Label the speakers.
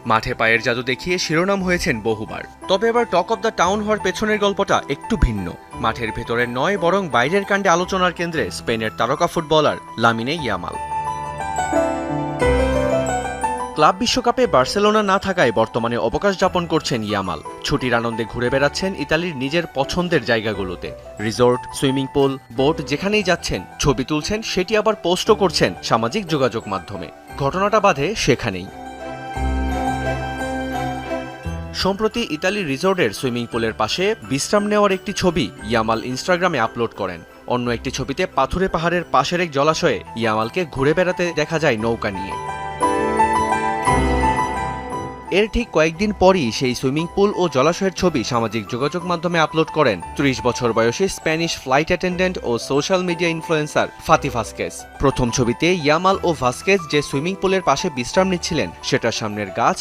Speaker 1: মাঠে পায়ের জাদু দেখিয়ে শিরোনাম হয়েছেন বহুবার। তবে এবার টক অব দ্য টাউন হওয়ার পেছনের গল্পটা একটু ভিন্ন। মাঠের ভেতরের নয়, বরং বাইরের কাণ্ডে আলোচনার কেন্দ্রে স্পেনের তারকা ফুটবলার লামিনে ইয়ামাল। ক্লাব বিশ্বকাপে বার্সেলোনা না থাকায় বর্তমানে অবকাশ যাপন করছেন ইয়ামাল। ছুটির আনন্দে ঘুরে বেড়াচ্ছেন ইতালির নিজের পছন্দের জায়গাগুলোতে। রিসোর্ট, সুইমিং পুল, বোট যেখানেই যাচ্ছেন ছবি তুলছেন, সেটি আবার পোস্টও করছেন সামাজিক যোগাযোগ মাধ্যমে। ঘটনাটা বাধে সেখানেই। সম্প্রতি ইতালির রিসোর্টের সুইমিং পুলের পাশে বিশ্রাম নেওয়ার একটি ছবি ইয়ামাল ইনস্টাগ্রামে আপলোড করেন। অন্য একটি ছবিতে পাথুরে পাহাড়ের পাশের এক জলাশয়ে ইয়ামালকে ঘুরে বেড়াতে দেখা যায় নৌকা নিয়ে। এর ঠিক কয়েকদিন পরই সেই সুইমিং পুল ও জলাশয়ের ছবি সামাজিক যোগাযোগ মাধ্যমে আপলোড করেন ৩০ বছর বয়সী স্প্যানিশ ফ্লাইট অ্যাটেন্ডেন্ট ও social media influencer Fati Vasquez. প্রথম ছবিতে ইয়ামাল ও ভাস্কেজ যে সুইমিং পুলের পাশে বিশ্রাম নিচ্ছিলেন, সেটার সামনের গাছ